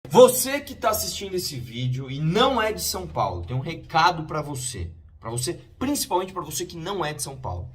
Você que está assistindo esse vídeo e não é de São Paulo, tem um recado para você, principalmente para você que não é de São Paulo.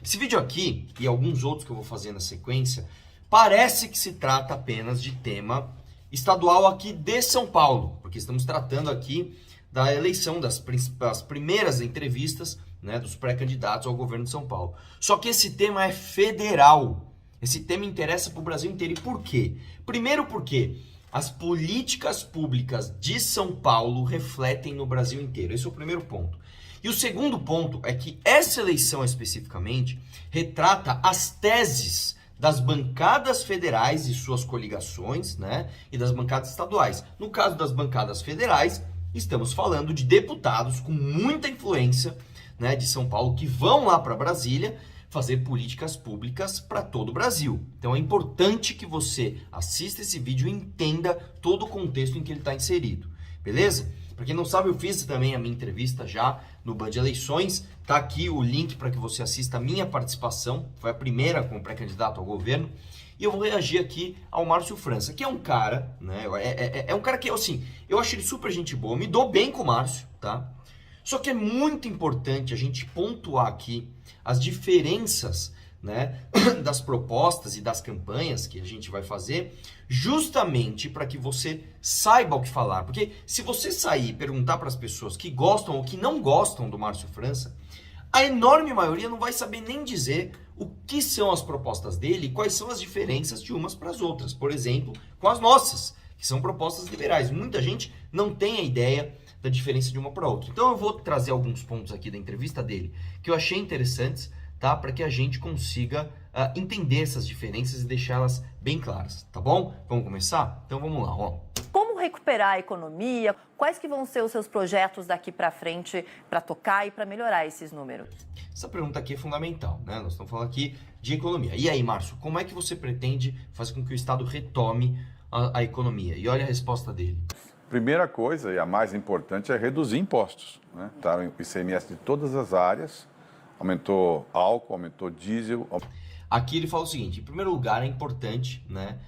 Esse vídeo aqui e alguns outros que eu vou fazer na sequência, parece que se trata apenas de tema estadual aqui de São Paulo, porque estamos tratando aqui da eleição das primeiras entrevistas, né, dos pré-candidatos ao governo de São Paulo. Só que esse tema é federal. Esse tema interessa para o Brasil inteiro. E por quê? Primeiro porque as políticas públicas de São Paulo refletem no Brasil inteiro. Esse é o primeiro ponto. E o segundo ponto é que essa eleição especificamente retrata as teses das bancadas federais e suas coligações, né, e das bancadas estaduais. No caso das bancadas federais, estamos falando de deputados com muita influência, né, de São Paulo que vão lá para Brasília fazer políticas públicas para todo o Brasil. Então é importante que você assista esse vídeo e entenda todo o contexto em que ele está inserido, beleza? Para quem não sabe, eu fiz também a minha entrevista já no Band Eleições, tá aqui o link para que você assista a minha participação, foi a primeira como pré-candidato ao governo, e eu vou reagir aqui ao Márcio França, que é um cara, né, é um cara que, assim, eu acho ele super gente boa, me dou bem com o Márcio, tá? Só que é muito importante a gente pontuar aqui as diferenças, né, das propostas e das campanhas que a gente vai fazer, justamente para que você saiba o que falar. Porque se você sair e perguntar para as pessoas que gostam ou que não gostam do Márcio França, a enorme maioria não vai saber nem dizer o que são as propostas dele e quais são as diferenças de umas para as outras. Por exemplo, com as nossas, que são propostas liberais. Muita gente não tem a ideia da diferença de uma para outra. Então eu vou trazer alguns pontos aqui da entrevista dele que eu achei interessantes, tá? Para que a gente consiga entender essas diferenças e deixá-las bem claras, tá bom? Vamos começar? Então vamos lá, ó. Como recuperar a economia? Quais que vão ser os seus projetos daqui para frente para tocar e para melhorar esses números? Essa pergunta aqui é fundamental, né? Nós estamos falando aqui de economia. E aí, Márcio, como é que você pretende fazer com que o Estado retome a economia? E olha a resposta dele. Primeira coisa, e a mais importante, é reduzir impostos, né? Tá o ICMS de todas as áreas, aumentou álcool, aumentou diesel. Aqui ele fala o seguinte: em primeiro lugar, é importante, né,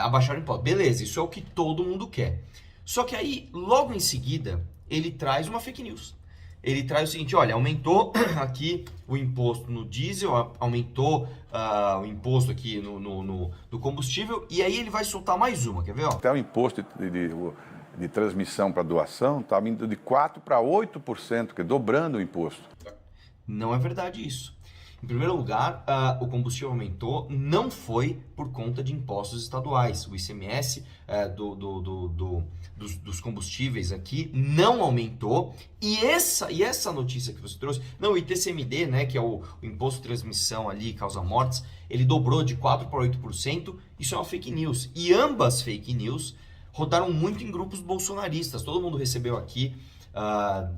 abaixar o imposto. Beleza, isso é o que todo mundo quer. Só que aí, logo em seguida, ele traz uma fake news. Ele traz o seguinte: olha, aumentou aqui o imposto no diesel, aumentou o imposto aqui no combustível, e aí ele vai soltar mais uma, quer ver? Ó? Até o imposto de transmissão para doação está indo de 4% para 8%, que é dobrando o imposto. Não é verdade isso. Em primeiro lugar, o combustível aumentou, não foi por conta de impostos estaduais. O ICMS dos combustíveis aqui não aumentou. E essa notícia que você trouxe, não, o ITCMD, né, que é o imposto de transmissão ali, causa mortes, ele dobrou de 4% para 8%. Isso é uma fake news. E ambas fake news rodaram muito em grupos bolsonaristas. Todo mundo recebeu aqui.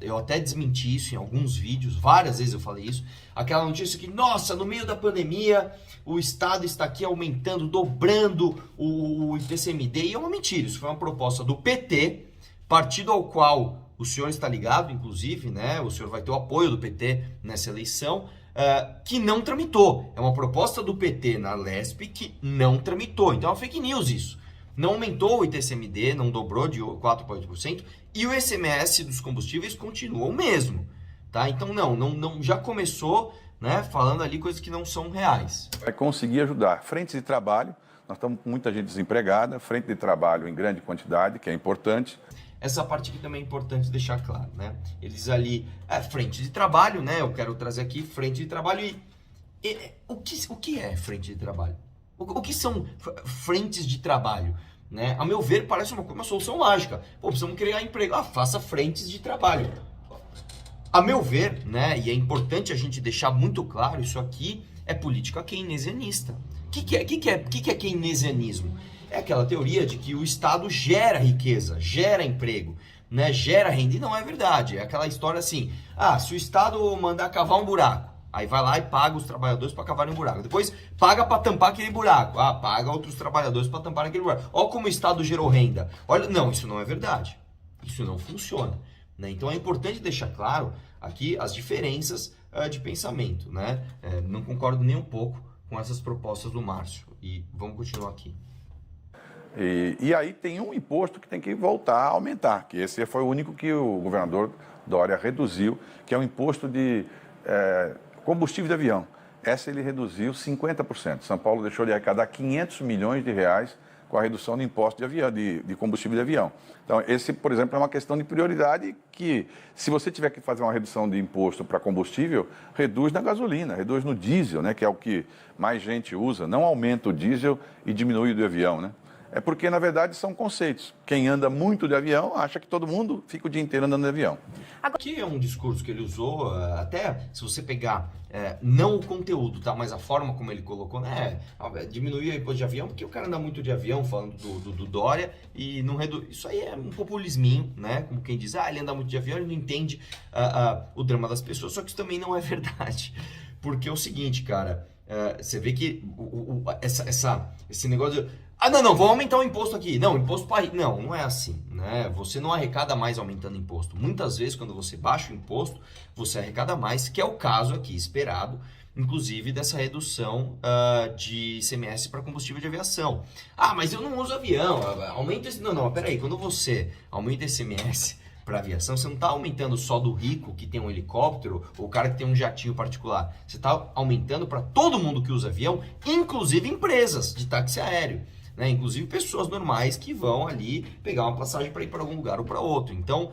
Eu até desmenti isso em alguns vídeos, várias vezes eu falei isso. Aquela notícia que, nossa, no meio da pandemia, o Estado está aqui aumentando, dobrando o IPCMD. E é uma mentira, isso foi uma proposta do PT, partido ao qual o senhor está ligado, inclusive, né? O senhor vai ter o apoio do PT nessa eleição, que não tramitou. É uma proposta do PT na LESP que não tramitou. Então é uma fake news isso. Não aumentou o ITCMD, não dobrou de 4% para 8%, e o ICMS dos combustíveis continua o mesmo, tá? Então não já começou, né, falando ali coisas que não são reais. Vai conseguir ajudar. Frentes de trabalho, nós estamos com muita gente desempregada, frente de trabalho em grande quantidade, que é importante. Essa parte aqui também é importante deixar claro, né? Eles ali, frente de trabalho, né? Eu quero trazer aqui frente de trabalho e o que é frente de trabalho? O que são frentes de trabalho? Né? A meu ver, parece uma solução mágica. Pô, precisamos criar emprego. Faça frentes de trabalho. A meu ver, né, e é importante a gente deixar muito claro, isso aqui é política keynesianista. O que é keynesianismo? É aquela teoria de que o Estado gera riqueza, gera emprego, né, gera renda. E não é verdade. É aquela história assim, se o Estado mandar cavar um buraco, aí vai lá e paga os trabalhadores para cavarem um buraco. Depois paga para tampar aquele buraco. Paga outros trabalhadores para tampar aquele buraco. Olha como o Estado gerou renda. Olha, não, isso não é verdade. Isso não funciona. Né? Então é importante deixar claro aqui as diferenças de pensamento. Né? Não concordo nem um pouco com essas propostas do Márcio. E vamos continuar aqui. E aí tem um imposto que tem que voltar a aumentar, que esse foi o único que o governador Dória reduziu, que é o imposto de combustível de avião. Essa ele reduziu 50%. São Paulo deixou de arrecadar 500 milhões de reais com a redução do imposto de avião, de combustível de avião. Então, esse, por exemplo, é uma questão de prioridade que, se você tiver que fazer uma redução de imposto para combustível, reduz na gasolina, reduz no diesel, né, que é o que mais gente usa. Não aumenta o diesel e diminui o do avião, né? É porque, na verdade, são conceitos. Quem anda muito de avião acha que todo mundo fica o dia inteiro andando de avião. Que é um discurso que ele usou, até se você pegar, não o conteúdo, tá? Mas a forma como ele colocou, né? Diminuir o imposto de avião, porque o cara anda muito de avião, falando do Dória, e não reduz. Isso aí é um populisminho, né? Como quem diz, ele anda muito de avião, ele não entende o drama das pessoas, só que isso também não é verdade. Porque é o seguinte, cara, você vê que esse negócio de... não, vou aumentar o imposto aqui. Não, imposto para... Não é assim, né? Você não arrecada mais aumentando imposto. Muitas vezes, quando você baixa o imposto, você arrecada mais, que é o caso aqui, esperado, inclusive, dessa redução de ICMS para combustível de aviação. Mas eu não uso avião, aumenta esse... Não, peraí, quando você aumenta ICMS para aviação, você não está aumentando só do rico que tem um helicóptero ou o cara que tem um jatinho particular. Você está aumentando para todo mundo que usa avião, inclusive empresas de táxi aéreo. Né? Inclusive pessoas normais que vão ali pegar uma passagem para ir para algum lugar ou para outro. Então,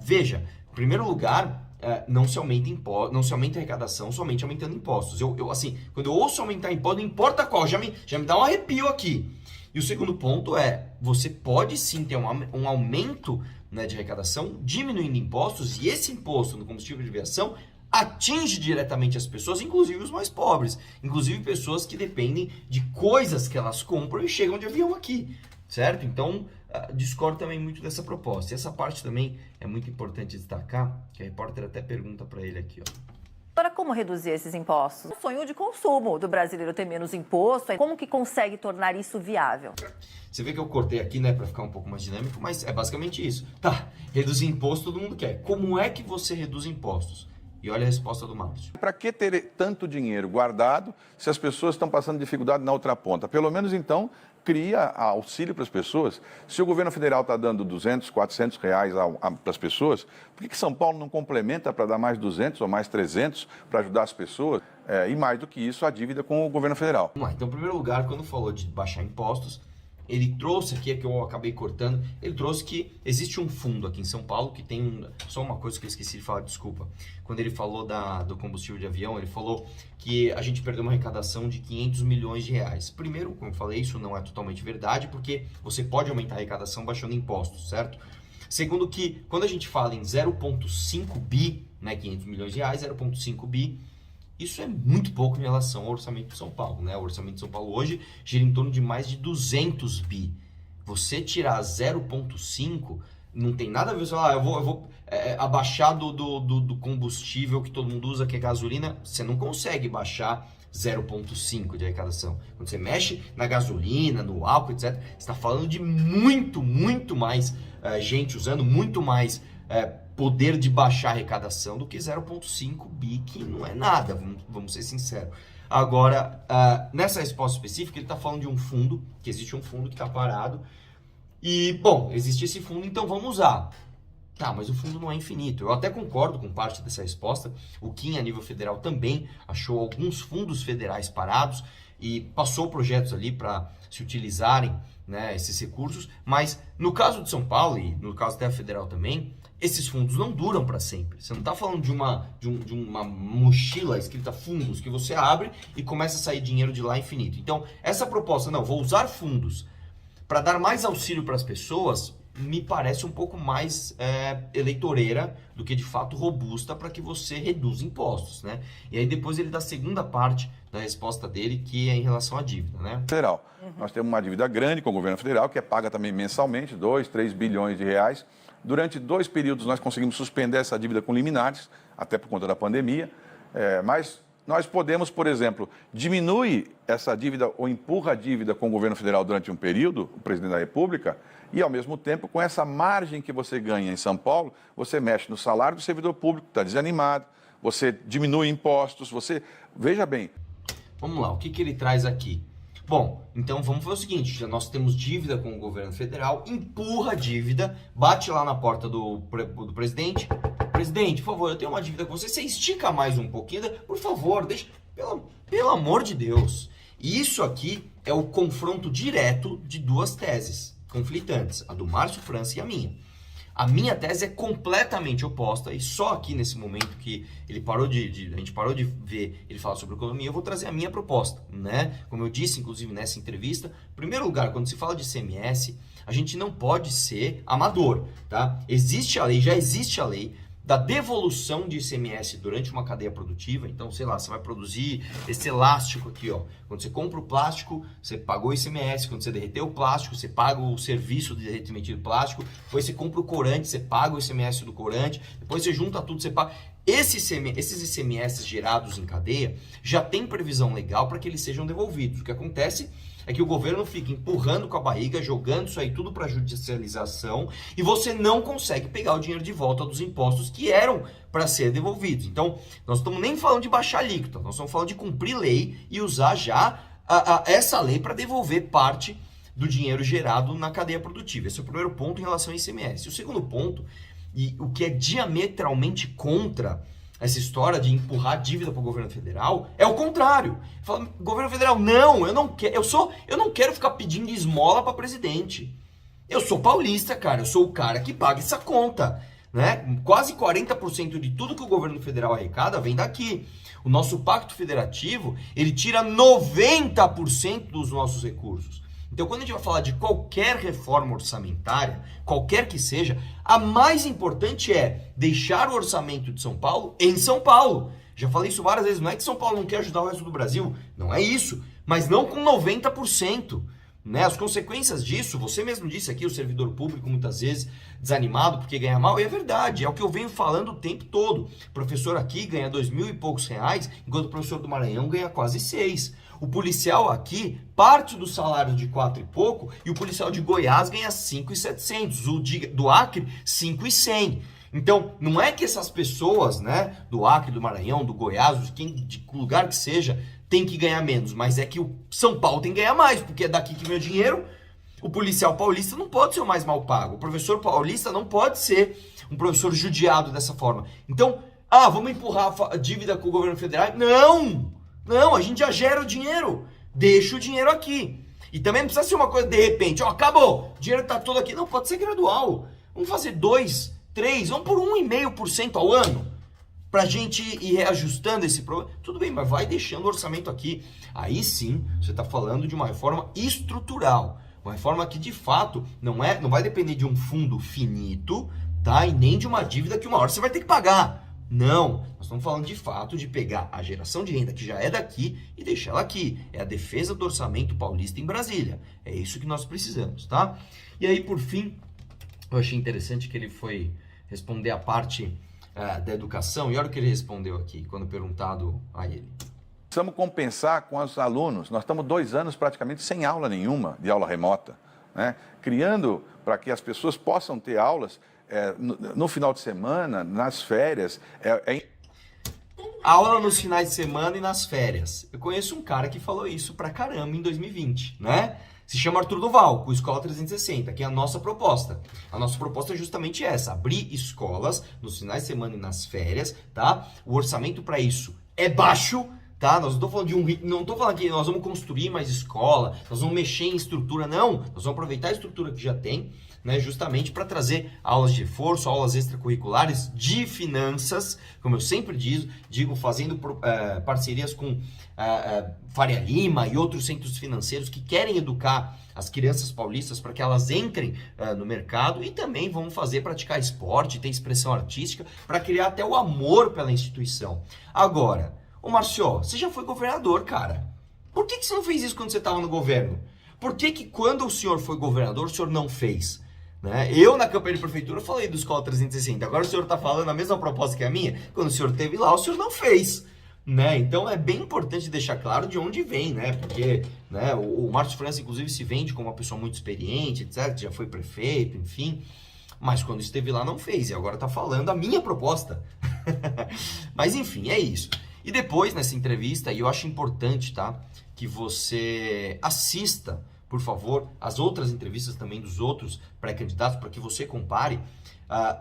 veja, em primeiro lugar, não se aumenta a arrecadação somente aumentando impostos. Assim, quando eu ouço aumentar imposto, não importa qual, já me dá um arrepio aqui. E o segundo ponto você pode sim ter um aumento, né, de arrecadação, diminuindo impostos, e esse imposto no combustível de aviação atinge diretamente as pessoas, inclusive os mais pobres, inclusive pessoas que dependem de coisas que elas compram e chegam de avião aqui, certo? Então, discordo também muito dessa proposta. E essa parte também é muito importante destacar, que a repórter até pergunta para ele aqui, ó. Agora, como reduzir esses impostos? O sonho de consumo do brasileiro ter menos imposto, como que consegue tornar isso viável? Você vê que eu cortei aqui, né, para ficar um pouco mais dinâmico, mas é basicamente isso. Tá, reduzir imposto todo mundo quer. Como é que você reduz impostos? E olha a resposta do Márcio. Para que ter tanto dinheiro guardado se as pessoas estão passando dificuldade na outra ponta? Pelo menos, então, cria auxílio para as pessoas. Se o governo federal está dando 200, 400 reais para as pessoas, por que São Paulo não complementa para dar mais 200 ou mais 300 para ajudar as pessoas? E mais do que isso, a dívida com o governo federal. Vamos lá. Então, em primeiro lugar, quando falou de baixar impostos, ele trouxe aqui, que eu acabei cortando, ele trouxe que existe um fundo aqui em São Paulo que tem só uma coisa que eu esqueci de falar, desculpa. Quando ele falou do combustível de avião, ele falou que a gente perdeu uma arrecadação de 500 milhões de reais. Primeiro, como eu falei, isso não é totalmente verdade, porque você pode aumentar a arrecadação baixando impostos, certo? Segundo que, quando a gente fala em 0,5 bi, né, 500 milhões de reais, 0,5 bi, isso é muito pouco em relação ao orçamento de São Paulo, né? O orçamento de São Paulo hoje gira em torno de mais de 200 bi. Você tirar 0,5 não tem nada a ver, eu vou abaixar do combustível que todo mundo usa, que é gasolina. Você não consegue baixar 0,5 de arrecadação. Quando você mexe na gasolina, no álcool, etc., você está falando de muito, muito mais gente usando, muito mais poder de baixar a arrecadação do que 0,5 bi, que não é nada, vamos ser sinceros. Agora, nessa resposta específica, ele está falando de um fundo, que existe um fundo que está parado, e, bom, existe esse fundo, então vamos usar. Tá, mas o fundo não é infinito. Eu até concordo com parte dessa resposta. O Kim, a nível federal, também achou alguns fundos federais parados e passou projetos ali para se utilizarem, né, esses recursos, mas no caso de São Paulo e no caso da federal também, esses fundos não duram para sempre. Você não está falando de uma mochila escrita fundos que você abre e começa a sair dinheiro de lá infinito. Então, essa proposta, não, vou usar fundos para dar mais auxílio para as pessoas, me parece um pouco mais eleitoreira do que de fato robusta para que você reduza impostos, né? E aí depois ele dá a segunda parte da resposta dele, que é em relação à dívida, né? Federal. Nós temos uma dívida grande com o governo federal, que é paga também mensalmente, 2, 3 bilhões de reais. Durante 2 períodos nós conseguimos suspender essa dívida com liminares, até por conta da pandemia, mas nós podemos, por exemplo, diminuir essa dívida ou empurra a dívida com o governo federal durante um período, o presidente da República, e ao mesmo tempo, com essa margem que você ganha em São Paulo, você mexe no salário do servidor público, que está desanimado, você diminui impostos, veja bem. Vamos lá, o que ele traz aqui? Bom, então vamos fazer o seguinte, já nós temos dívida com o governo federal, empurra a dívida, bate lá na porta do presidente. Presidente, por favor, eu tenho uma dívida com você estica mais um pouquinho, por favor, deixa, pelo amor de Deus. E isso aqui é o confronto direto de duas teses conflitantes, a do Márcio França e a minha. A minha tese é completamente oposta e só aqui nesse momento que ele a gente parou de ver ele falar sobre economia, eu vou trazer a minha proposta, né? Como eu disse, inclusive, nessa entrevista, em primeiro lugar, quando se fala de ICMS, a gente não pode ser amador, tá? Existe a lei, já existe a lei da devolução de ICMS durante uma cadeia produtiva. Então, sei lá, você vai produzir esse elástico aqui, ó. Quando você compra o plástico, você pagou ICMS. Quando você derreteu o plástico, você paga o serviço de derretimento do plástico. Depois você compra o corante, você paga o ICMS do corante. Depois você junta tudo, você paga. Esses ICMS gerados em cadeia já tem previsão legal para que eles sejam devolvidos. O que acontece é que o governo fica empurrando com a barriga, jogando isso aí tudo para judicialização e você não consegue pegar o dinheiro de volta dos impostos que eram para ser devolvidos. Então, nós estamos nem falando de baixar alíquota, nós estamos falando de cumprir lei e usar já essa lei para devolver parte do dinheiro gerado na cadeia produtiva. Esse é o primeiro ponto em relação ao ICMS. O segundo ponto, e o que é diametralmente contra essa história de empurrar dívida para o governo federal, é o contrário. Fala, governo federal, não, eu não quero ficar pedindo esmola para presidente. Eu sou paulista, cara, eu sou o cara que paga essa conta, né? Quase 40% de tudo que o governo federal arrecada vem daqui. O nosso pacto federativo, ele tira 90% dos nossos recursos. Então, quando a gente vai falar de qualquer reforma orçamentária, qualquer que seja, a mais importante é deixar o orçamento de São Paulo em São Paulo. Já falei isso várias vezes, não é que São Paulo não quer ajudar o resto do Brasil, não é isso, mas não com 90%. Né? As consequências disso, você mesmo disse aqui, o servidor público muitas vezes desanimado porque ganha mal, e é verdade, é o que eu venho falando o tempo todo. O professor aqui ganha R$2.000 e poucos, enquanto o professor do Maranhão ganha quase 6. O policial aqui parte do salário de 4 e pouco e o policial de Goiás ganha 5.700, o do Acre 5.100. Então, não é que essas pessoas, né, do Acre, do Maranhão, do Goiás, de lugar que seja, tem que ganhar menos, mas é que o São Paulo tem que ganhar mais, porque é daqui que vem o dinheiro. O policial paulista não pode ser o mais mal pago, o professor paulista não pode ser um professor judiado dessa forma. Então, vamos empurrar a dívida com o governo federal? Não, a gente já gera o dinheiro, deixa o dinheiro aqui. E também não precisa ser uma coisa de repente, acabou, o dinheiro tá todo aqui. Não, pode ser gradual. Vamos fazer 2, 3, vamos por 1,5% ao ano, pra gente ir reajustando esse problema. Tudo bem, mas vai deixando o orçamento aqui. Aí sim, você tá falando de uma reforma estrutural. Uma reforma que de fato não vai depender de um fundo finito, tá? E nem de uma dívida que uma hora você vai ter que pagar. Não, nós estamos falando de fato de pegar a geração de renda que já é daqui e deixar ela aqui. É a defesa do orçamento paulista em Brasília. É isso que nós precisamos, tá? E aí, por fim, eu achei interessante que ele foi responder a parte da educação. E olha o que ele respondeu aqui, quando perguntado a ele. Precisamos compensar com os alunos. Nós estamos 2 anos praticamente sem aula nenhuma, de aula remota, né? Criando para que as pessoas possam ter aulas no final de semana, nas férias. Aula nos finais de semana e nas férias. Eu conheço um cara que falou isso pra caramba em 2020, né? Se chama Arthur Duval, com Escola 360, que é a nossa proposta. A nossa proposta é justamente essa, abrir escolas nos finais de semana e nas férias, tá? O orçamento para isso é baixo, tá? Nós não tô falando que nós vamos construir mais escola, nós vamos mexer em estrutura, não. Nós vamos aproveitar a estrutura que já tem, né, justamente para trazer aulas de reforço, aulas extracurriculares de finanças, como eu sempre digo, fazendo parcerias com Faria Lima e outros centros financeiros que querem educar as crianças paulistas para que elas entrem no mercado, e também vamos praticar esporte, ter expressão artística, para criar até o amor pela instituição. Agora, ô Márcio, você já foi governador, cara. Por que você não fez isso quando você estava no governo? Por que quando o senhor foi governador, o senhor não fez? Né? Eu, na campanha de prefeitura, falei do Escola 360. Agora o senhor está falando a mesma proposta que a minha. Quando o senhor esteve lá, o senhor não fez. Né? Então é bem importante deixar claro de onde vem, né? Porque, né, o Márcio França, inclusive, se vende como uma pessoa muito experiente, etc. Já foi prefeito, enfim. Mas quando esteve lá, não fez. E agora está falando a minha proposta. Mas enfim, é isso. E depois, nessa entrevista, e eu acho importante, tá, que você assista, por favor, as outras entrevistas também dos outros pré-candidatos, para que você compare.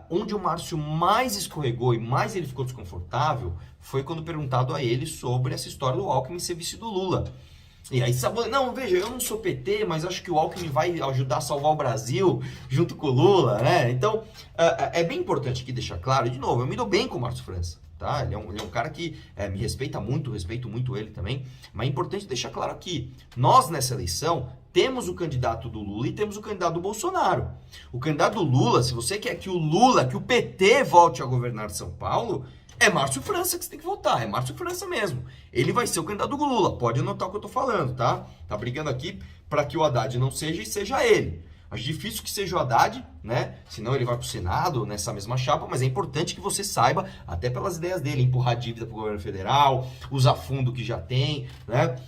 Onde o Márcio mais escorregou e mais ele ficou desconfortável foi quando perguntado a ele sobre essa história do Alckmin ser vice do Lula. E aí, não, veja, eu não sou PT, mas acho que o Alckmin vai ajudar a salvar o Brasil junto com o Lula, né? Então, é bem importante aqui deixar claro, e de novo, eu me dou bem com o Márcio França, tá? Ele é um cara que me respeita muito, respeito muito ele também, mas é importante deixar claro aqui, nós nessa eleição temos o candidato do Lula e temos o candidato do Bolsonaro. O candidato do Lula, se você quer que o Lula, que o PT volte a governar São Paulo, é Márcio França que você tem que votar, é Márcio França mesmo. Ele vai ser o candidato do Lula, pode anotar o que eu tô falando, tá? Tá brigando aqui para que o Haddad não seja e seja ele. Acho difícil que seja o Haddad, né? Senão ele vai pro Senado nessa mesma chapa, mas é importante que você saiba, até pelas ideias dele, empurrar dívida pro governo federal, usar fundo que já tem, né?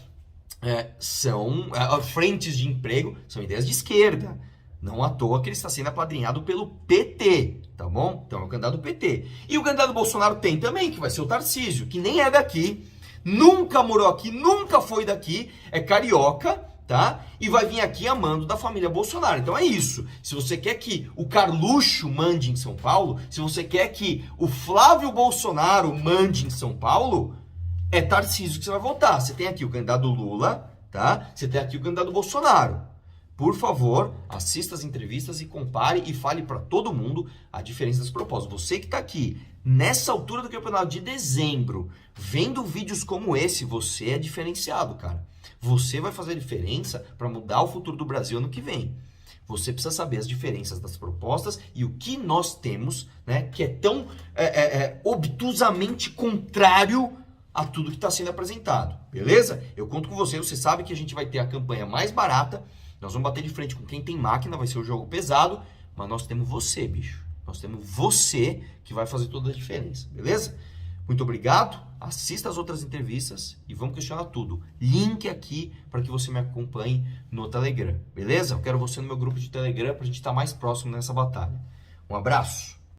São frentes de emprego, são ideias de esquerda. Não à toa que ele está sendo apadrinhado pelo PT, tá bom? Então é o candidato do PT. E o candidato do Bolsonaro tem também, que vai ser o Tarcísio, que nem é daqui, nunca morou aqui, nunca foi daqui, é carioca, tá? E vai vir aqui amando da família Bolsonaro. Então é isso. Se você quer que o Carluxo mande em São Paulo, se você quer que o Flávio Bolsonaro mande em São Paulo, é Tarcísio que você vai votar. Você tem aqui o candidato do Lula, tá? Você tem aqui o candidato do Bolsonaro. Por favor, assista as entrevistas e compare e fale para todo mundo a diferença das propostas. Você que está aqui, nessa altura do campeonato de dezembro, vendo vídeos como esse, você é diferenciado, cara. Você vai fazer a diferença para mudar o futuro do Brasil ano que vem. Você precisa saber as diferenças das propostas e o que nós temos, né, que é tão obtusamente contrário a tudo que está sendo apresentado, beleza? Eu conto com você, você sabe que a gente vai ter a campanha mais barata, nós vamos bater de frente com quem tem máquina, vai ser o jogo pesado, mas nós temos você, bicho. Nós temos você que vai fazer toda a diferença, beleza? Muito obrigado, assista as outras entrevistas e vamos questionar tudo. Link aqui para que você me acompanhe no Telegram, beleza? Eu quero você no meu grupo de Telegram para a gente estar mais próximo nessa batalha. Um abraço!